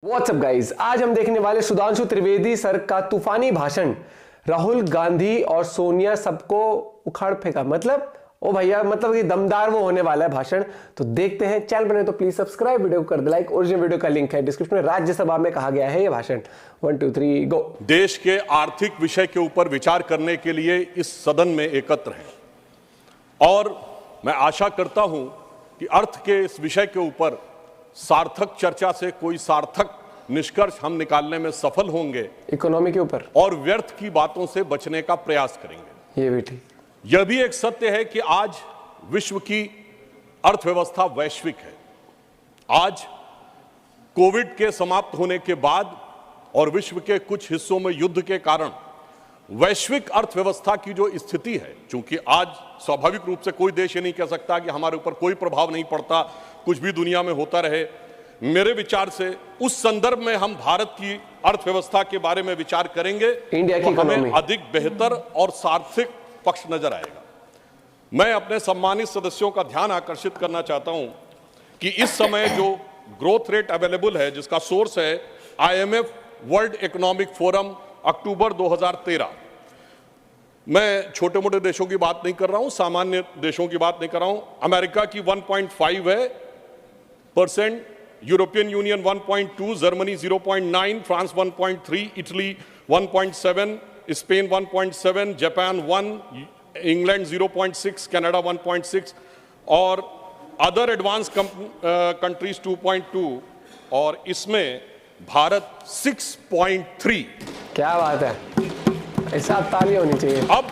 WhatsApp guys, आज हम देखने वाले सुधांशु त्रिवेदी सर का तूफानी भाषण। राहुल गांधी और सोनिया सबको उखाड़ फेंका, मतलब ओ भैया, मतलब कि दमदार वो होने वाला है भाषण। तो देखते हैं। चैनल बने तो प्लीज सब्सक्राइब, वीडियो को कर दे लाइक। ओरिजिनल वीडियो का लिंक है डिस्क्रिप्शन में। राज्यसभा में कहा गया है ये भाषण। 1 2 3 गो। देश के आर्थिक विषय के ऊपर विचार करने के लिए इस सदन में एकत्र हैं और मैं आशा करता हूं कि अर्थ के इस विषय के ऊपर सार्थक चर्चा से कोई सार्थक निष्कर्ष हम निकालने में सफल होंगे, इकोनॉमी के ऊपर, और व्यर्थ की बातों से बचने का प्रयास करेंगे। ये भी ठीक। यह भी एक सत्य है कि आज विश्व की अर्थव्यवस्था वैश्विक है। आज कोविड के समाप्त होने के बाद और विश्व के कुछ हिस्सों में युद्ध के कारण वैश्विक अर्थव्यवस्था की जो स्थिति है, चूंकि आज स्वाभाविक रूप से कोई देश ये नहीं कह सकता कि हमारे ऊपर कोई प्रभाव नहीं पड़ता, कुछ भी दुनिया में होता रहे। मेरे विचार से उस संदर्भ में हम भारत की अर्थव्यवस्था के बारे में विचार करेंगे, इंडिया की तो हमें अधिक बेहतर और सार्थक पक्ष नजर आएगा। मैं अपने सम्मानित सदस्यों का ध्यान आकर्षित करना चाहता हूं कि इस समय जो ग्रोथ रेट अवेलेबल है, जिसका सोर्स है IMF वर्ल्ड इकोनॉमिक फोरम अक्टूबर 2013। मैं छोटे मोटे देशों की बात नहीं कर रहा हूं, सामान्य देशों की बात नहीं कर रहा हूं। अमेरिका की 1.5 है %, European union 1.2, Germany 0.9, France 1.3, Italy 1.7, Spain 1.7, Japan 1, England 0.6, Canada 1.6 और अदर एडवांस कंट्रीज 2.2 और इसमें भारत 6.3। क्या बात है, ऐसा ताली होनी चाहिए। अब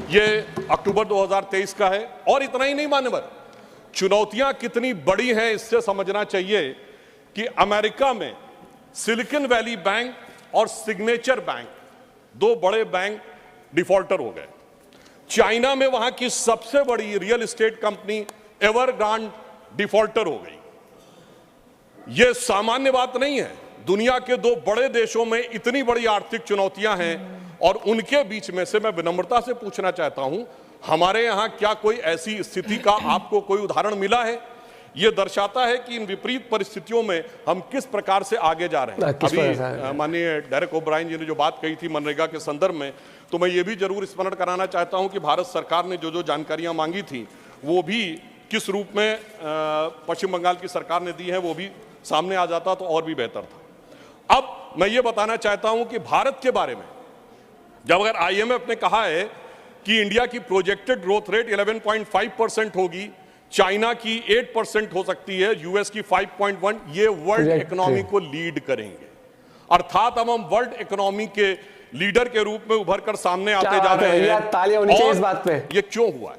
ये अक्टूबर 2023 का है और इतना ही नहीं मान्यवर, चुनौतियां कितनी बड़ी हैं इससे समझना चाहिए कि अमेरिका में सिलिकॉन वैली बैंक और सिग्नेचर बैंक, दो बड़े बैंक डिफॉल्टर हो गए। चाइना में वहां की सबसे बड़ी रियल एस्टेट कंपनी एवरग्रांड डिफॉल्टर हो गई। यह सामान्य बात नहीं है। दुनिया के दो बड़े देशों में इतनी बड़ी आर्थिक चुनौतियां हैं और उनके बीच में से मैं विनम्रता से पूछना चाहता हूं, हमारे यहां क्या कोई ऐसी स्थिति का आपको कोई उदाहरण मिला है? यह दर्शाता है कि इन विपरीत परिस्थितियों में हम किस प्रकार से आगे जा रहे हैं। अभी माननीय डेरेक ओब्रायन जी ने जो बात कही थी मनरेगा के संदर्भ में, तो मैं ये भी जरूर स्मरण कराना चाहता हूं कि भारत सरकार ने जो जो जानकारियां मांगी थी वो भी किस रूप में पश्चिम बंगाल की सरकार ने दी है, वो भी सामने आ जाता तो और भी बेहतर था। अब मैं ये बताना चाहता हूं कि भारत के बारे में, जब अगर IMF ने कहा है कि इंडिया की प्रोजेक्टेड ग्रोथ रेट 11.5% होगी, चाइना की 8% हो सकती है, यूएस की 5.1, ये वर्ल्ड इकोनॉमी को लीड करेंगे। अर्थात अब हम वर्ल्ड इकोनॉमी के लीडर के रूप में उभर कर सामने आते जा रहे हैं। तालियां होनी चाहिए इस बात पे। ये क्यों हुआ है?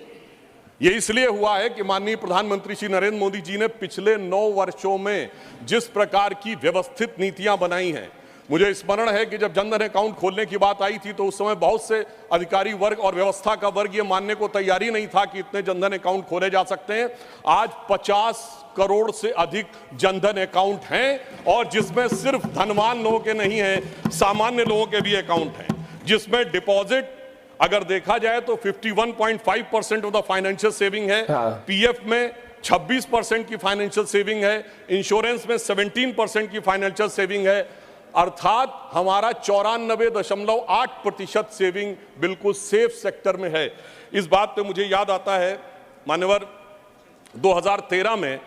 ये इसलिए हुआ है कि माननीय प्रधानमंत्री श्री नरेंद्र मोदी जी ने पिछले 9 वर्षों में जिस प्रकार की व्यवस्थित नीतियां बनाई हैं। मुझे स्मरण है कि जब जनधन अकाउंट खोलने की बात आई थी तो उस समय बहुत से अधिकारी वर्ग और व्यवस्था का वर्ग ये मानने को तैयारी नहीं था कि इतने जनधन अकाउंट खोले जा सकते हैं। आज 50 करोड़ से अधिक जनधन अकाउंट हैं और जिसमें सिर्फ धनवान लोगों के नहीं हैं, सामान्य लोगों के भी अकाउंट हैं, जिसमें डिपॉजिट अगर देखा जाए तो 51.5% ऑफ द फाइनेंशियल सेविंग है। PF में 26% की फाइनेंशियल सेविंग है, इंश्योरेंस में 17% की फाइनेंशियल सेविंग है। अर्थात हमारा 94.8% सेविंग बिल्कुल सेफ सेक्टर में है। इस बात पे मुझे याद आता है मान्यवर, 2013 में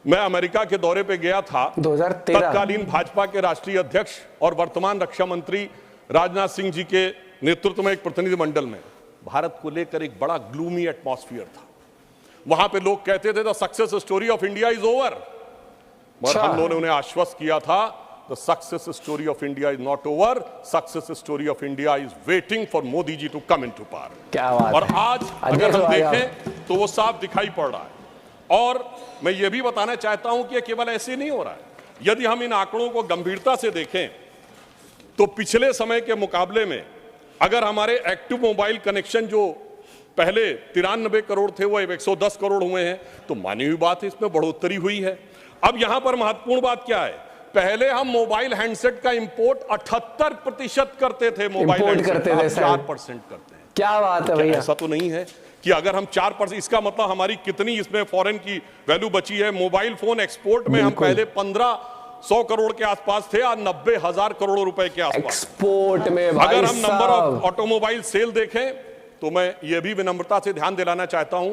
मैं अमेरिका के दौरे पे गया था। 2013 तत्कालीन भाजपा के राष्ट्रीय अध्यक्ष और वर्तमान रक्षा मंत्री राजनाथ सिंह जी के नेतृत्व में एक प्रतिनिधिमंडल में भारत को लेकर एक बड़ा ग्लूमी एटमॉस्फेयर था। वहां पे लोग कहते थे the success story of India is over, मगर हम लोगों ने उन्हें आश्वस्त किया था the success story of India is not over, success story of India is waiting for Modi ji to come into power. क्या बात और है। आज अगर हम देखें तो वो साफ दिखाई पड़ रहा है। और मैं ये भी बताना चाहता हूं कि ये केवल ऐसे नहीं हो रहा है। यदि हम इन आंकड़ों को गंभीरता से देखें तो पिछले समय के मुकाबले में अगर हमारे एक्टिव मोबाइल कनेक्शन जो पहले 93 करोड़ थे वो 110 करोड़ हुए हैं, तो मानी हुई बात है, इसमें बढ़ोतरी हुई है। अब यहां पर महत्वपूर्ण बात क्या है, पहले हम मोबाइल हैंडसेट का इंपोर्ट 78% करते थे, मोबाइल करते थे, 4% करते हैं। क्या बात है भैया। ऐसा तो नहीं है कि अगर हम 4%, इसका मतलब हमारी कितनी इसमें फॉरेन की वैल्यू बची है। मोबाइल फोन एक्सपोर्ट में हम पहले 15 100 करोड़ के आसपास थे, आज 90,000 करोड़ रुपए के आसपास। एक्सपोर्ट में भाई अगर हम नंबर ऑफ साहब, ऑटोमोबाइल सेल देखें तो मैं ये भी विनम्रता से ध्यान दिलाना चाहता हूं,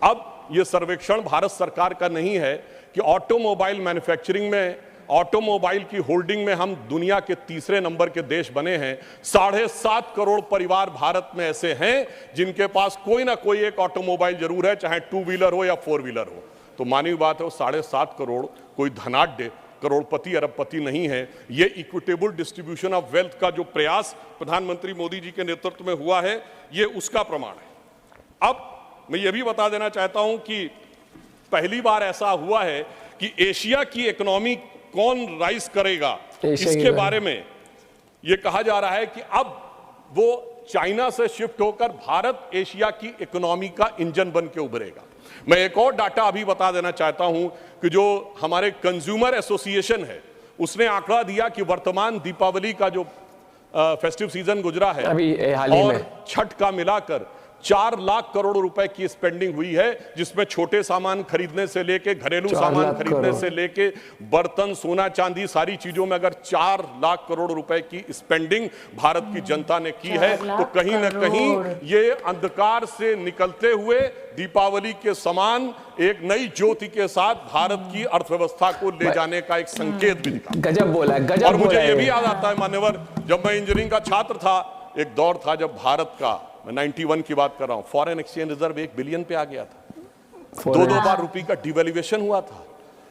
अब ये सर्वेक्षण भारत सरकार का नहीं है कि ऑटोमोबाइल मैन्युफैक्चरिंग में, ऑटोमोबाइल की होल्डिंग में हम दुनिया के तीसरे नंबर के देश बने हैं। 7.5 करोड़ परिवार भारत में ऐसे हैं जिनके पास कोई ना कोई एक ऑटोमोबाइल जरूर है, चाहे 2 व्हीलर हो या 4 व्हीलर हो। तो मानवीय बात है, वो 7.5 करोड़ कोई धनाढ्य करोड़पति अरबपति नहीं है। ये इक्विटेबल डिस्ट्रीब्यूशन ऑफ वेल्थ का जो प्रयास प्रधानमंत्री मोदी जी के नेतृत्व में हुआ है, ये उसका प्रमाण है। अब मैं ये भी बता देना चाहता हूं कि पहली बार ऐसा हुआ है कि एशिया की इकोनॉमी कौन राइज करेगा, इसके बारे में यह कहा जा रहा है कि अब वो चाइना से शिफ्ट होकर भारत एशिया की इकोनॉमी का इंजन बन के उभरेगा। मैं एक और डाटा अभी बता देना चाहता हूं कि जो हमारे कंज्यूमर एसोसिएशन है, उसने आंकड़ा दिया कि वर्तमान दीपावली का जो फेस्टिव सीजन गुजरा है अभी हाल ही और में छठ का मिलाकर 4 लाख करोड़ रुपए की स्पेंडिंग हुई है, जिसमें छोटे सामान खरीदने से लेके, घरेलू 4 सामान लाख खरीदने करोड़। से लेके, बर्तन, सोना चांदी, सारी चीजों में अगर 4 लाख करोड़ रुपए की स्पेंडिंग भारत की जनता ने की है, तो कहीं ना कहीं ये अंधकार से निकलते हुए दीपावली के समान एक नई ज्योति के साथ भारत की अर्थव्यवस्था को ले जाने का एक संकेत भी दिखा। गजब बोला है, गजब और मुझे बोला ये है। भी याद आता है मान्यवर, जब मैं इंजीनियरिंग का छात्र था, एक दौर था जब भारत का, मैं 91 की बात कर रहा हूं, फॉरेन एक्सचेंज रिजर्व 1 बिलियन पे आ गया था। 2-2 बार रुपए का डिवैल्यूएशन हुआ था,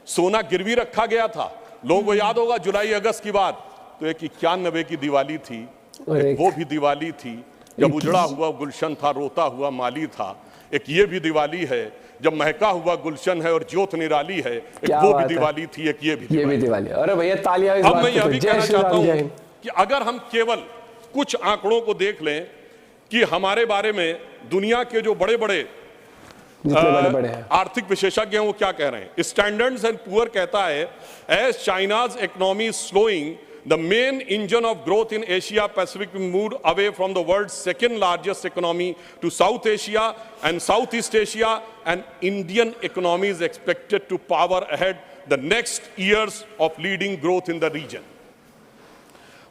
सोना गिरवी रखा गया था। लोगों को याद होगा जुलाई अगस्त की बात, तो एक 91 की दिवाली थी, एक वो भी दिवाली थी जब उजड़ा हुआ गुलशन था, रोता हुआ माली था। एक ये भी दिवाली है जब महका हुआ गुलशन है और ज्योत निराली है, एक वो भी दिवाली थी, एक ये भी दिवाली। अरे भैया तालियां इस अब बात मैं पे यह तो। भी जय कहना श्री चाहता राम, जय हूं हिंद। कि अगर हम केवल कुछ आंकड़ों को देख लें कि हमारे बारे में दुनिया के जो बड़े बड़े जितने बड़े-बड़े हैं आर्थिक विशेषज्ञ हैं वो क्या कह रहे हैं। स्टैंडर्ड्स एंड पुअर कहता है, as China's economy slowing, the main engine of growth in Asia Pacific moved away from the world's second largest economy to South Asia and Southeast Asia, and Indian economy is expected to power ahead the next years of leading growth in the region.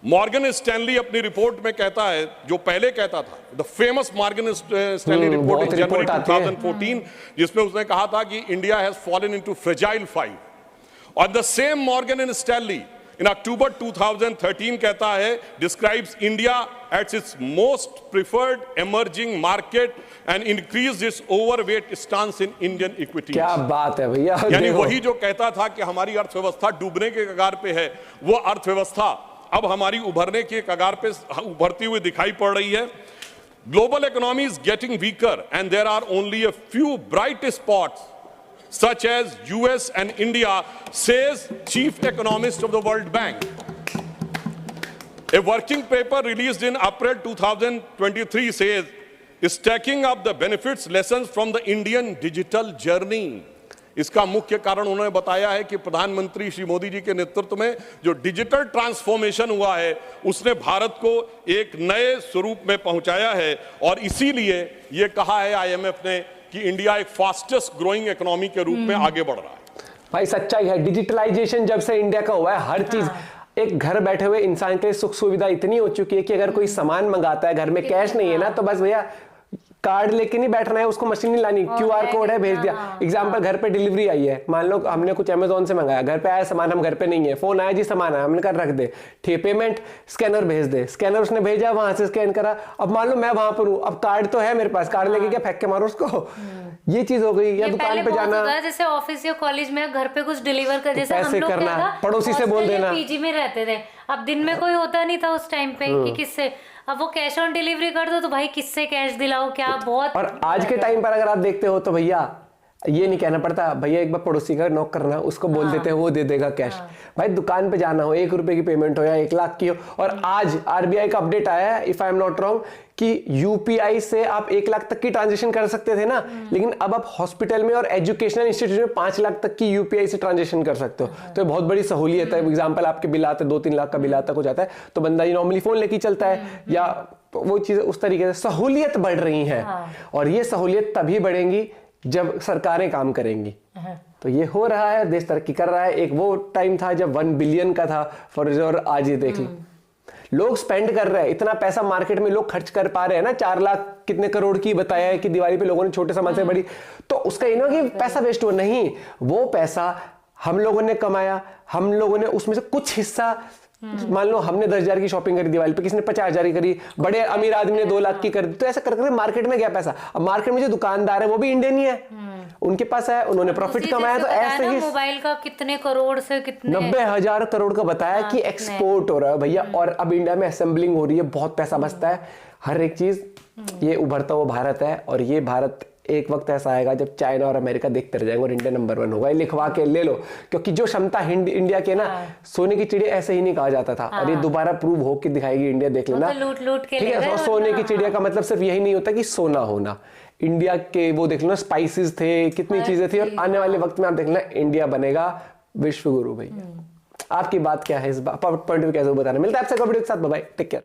Morgan Stanley अपनी report में कहता है, जो पहले कहता था, the famous Morgan Stanley report in January 2014, जिसमें उसने कहा था कि India has fallen into fragile 5, और the same Morgan and Stanley in October 2013 कहता है, describes India at its most preferred emerging market and increase its overweight stance in Indian equity. क्या बात है भैया, यानी वही जो कहता था कि हमारी अर्थव्यवस्था डूबने के कगार पे है, वो अर्थव्यवस्था अब हमारी उभरने के कगार पे उभरती हुई दिखाई पड़ रही है। Global economy is getting weaker and there are only a few bright spots such as US and India, says chief economist of the World Bank. A working paper released in April 2023 says, stacking up the benefits lessons from the Indian digital journey. इसका मुख्य कारण उन्होंने बताया है कि प्रधानमंत्री श्री मोदी जी के नेतृत्व में जो डिजिटल ट्रांसफॉर्मेशन हुआ है, उसने भारत को एक नए स्वरूप में पहुंचाया है, और इसीलिए यह कहा है IMF ने कि इंडिया एक फास्टेस्ट ग्रोइंग इकोनॉमी के रूप में आगे बढ़ रहा है। भाई सच्चाई है, डिजिटलाइजेशन जब से इंडिया का हुआ है, हर चीज एक घर बैठे हुए इंसान के लिए सुख सुविधा इतनी हो चुकी है कि अगर कोई सामान मंगाता है, घर में कैश नहीं है ना, तो बस भैया कार्ड लेके नहीं बैठना है, उसको मशीन नहीं लानी, QR कोड है, भेज दिया। एग्जाम्पल, घर पे डिलीवरी आई है, मान लो हमने कुछ अमेजोन से मंगाया, घर पे आया सामान, हम घर पे नहीं है, फोन आया जी सामान आया, हमने कहा रख दे, पेमेंट स्कैनर भेज दे, स्कैनर उसने भेजा, वहां से स्कैन करा। अब मान लो मैं वहां पर हूँ, अब कार्ड तो है मेरे पास, कार्ड लेके क्या फेंक के मारो उसको, ये चीज हो गई। या दुकान पे जाना, जैसे ऑफिस या कॉलेज में घर पे कुछ डिलीवर कर, जैसे हम लोग करना, पड़ोसी से बोल देना, पीजी में रहते थे, अब दिन में कोई होता नहीं था उस टाइम पे कि किससे, अब वो कैश ऑन डिलीवरी कर दो तो भाई किससे कैश दिलाओ, क्या बहुत। और आज के टाइम पर अगर आप देखते हो तो भैया ये नहीं कहना पड़ता, भैया एक बार पड़ोसी का नॉक करना, उसको बोल देते हैं, वो दे देगा कैश। भाई दुकान पे जाना हो, 1 रुपए की पेमेंट हो या 1 लाख की हो, और आज RBI का अपडेट आया है, if I am not wrong, कि UPI से आप 1 लाख तक की ट्रांजेक्शन कर सकते थे ना, लेकिन अब आप हॉस्पिटल में और एजुकेशनल इंस्टीट्यूट में 5 लाख तक की UPI से ट्रांजेक्शन कर सकते हो। तो ये बहुत बड़ी सहूलियत है। एग्जाम्पल, आपके बिल आते 2-3 लाख का बिल आता हो जाता है, तो बंदा ये नॉर्मली फोन लेके चलता है, या वो चीजें उस तरीके से सहूलियत बढ़ रही है। और ये सहूलियत तभी बढ़ेंगी जब सरकारें काम करेंगी। हाँ। तो ये हो रहा है, देश तरक्की कर रहा है। एक वो टाइम था जब 1 बिलियन का था और आज ये देख लो, लोग स्पेंड कर रहे हैं इतना पैसा, मार्केट में लोग खर्च कर पा रहे हैं ना। 4 लाख कितने करोड़ की बताया है कि दिवाली पे लोगों ने छोटे सामान से बड़ी, तो उसका ये ना कि पैसा वेस्ट हुआ, नहीं, वो पैसा हम लोगों ने कमाया, हम लोगों ने उसमें से कुछ हिस्सा, मान लो हमने 10,000 की शॉपिंग करी दिवाली पे, किसी ने 50,000 की करी, बड़े अमीर आदमी ने 2 लाख की कर दी, तो ऐसा करके मार्केट में गया पैसा। अब मार्केट में जो दुकानदार है वो भी इंडियन ही है, उनके पास है, उन्होंने प्रॉफिट कमाया, तो ऐसे ही मोबाइल का कितने करोड़ से कितने 90,000 करोड़ का बताया कि एक्सपोर्ट हो रहा है भैया। और अब इंडिया में असेंबलिंग हो रही है, बहुत पैसा बचता है हर एक चीज। ये उभरता हुआ भारत है, और ये भारत एक वक्त ऐसा आएगा जब चाइना और अमेरिका देखते रह जाएंगे और इंडिया नंबर 1 होगा। ये लिखवा के ले लो, क्योंकि जो क्षमता इंडिया के ना, सोने की चिड़िया ऐसे ही नहीं कहा जाता था, और ये दोबारा प्रूव होकर दिखाएगी इंडिया, देख लेना। तो लूट के ठीक है, और सोने की चिड़िया का मतलब सिर्फ यही नहीं होता कि सोना होना, इंडिया के वो देख लो, स्पाइसेस थे, कितनी चीजें थी, और आने वाले वक्त में आप देखना इंडिया बनेगा विश्व गुरु भैया। आपकी बात क्या है, इस पॉइंट में कैसे बताना। मिलता है आपसे वीडियो के साथ, बाय बाय, टेक केयर।